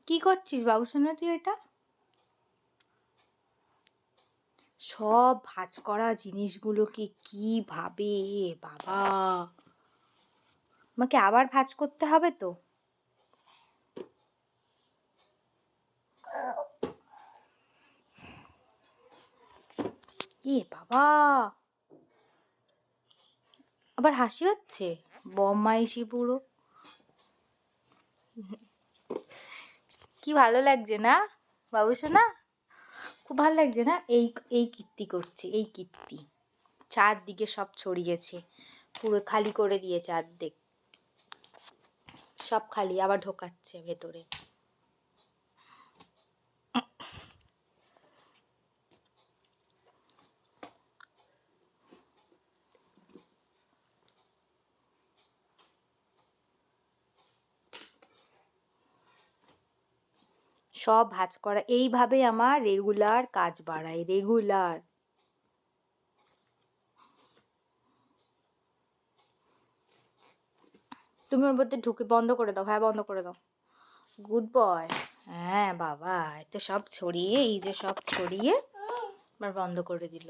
কি করছিস বাবু সোনা তুই এটা? সব ভাঁজ করা জিনিসগুলোকে কিভাবে বাবা, আমাকে আবার ভাঁজ করতে হবে তো। বাবা, আবার হাসি হচ্ছে, বম্মাইশি পুরো। কি ভালো লাগছে না বাবু সোনা? খুব ভালো লাগছে না? এই এই কীর্তি করছে, এই কীর্তি চারদিকে সব ছড়িয়েছে, পুরো খালি করে দিয়েছে অর্ধেক, সব খালি, আবার ঢোকাচ্ছে ভেতরে। সব ভাঁজ করা, এইভাবে আমার রেগুলার কাজ বাড়ায়, রেগুলার। তুমি ওর মধ্যে ঢুকে বন্ধ করে দাও, হ্যাঁ বন্ধ করে দাও, গুড বয়। হ্যাঁ বাবা, এত সব ছড়িয়ে, এই যে সব ছড়িয়ে আবার বন্ধ করে দিল।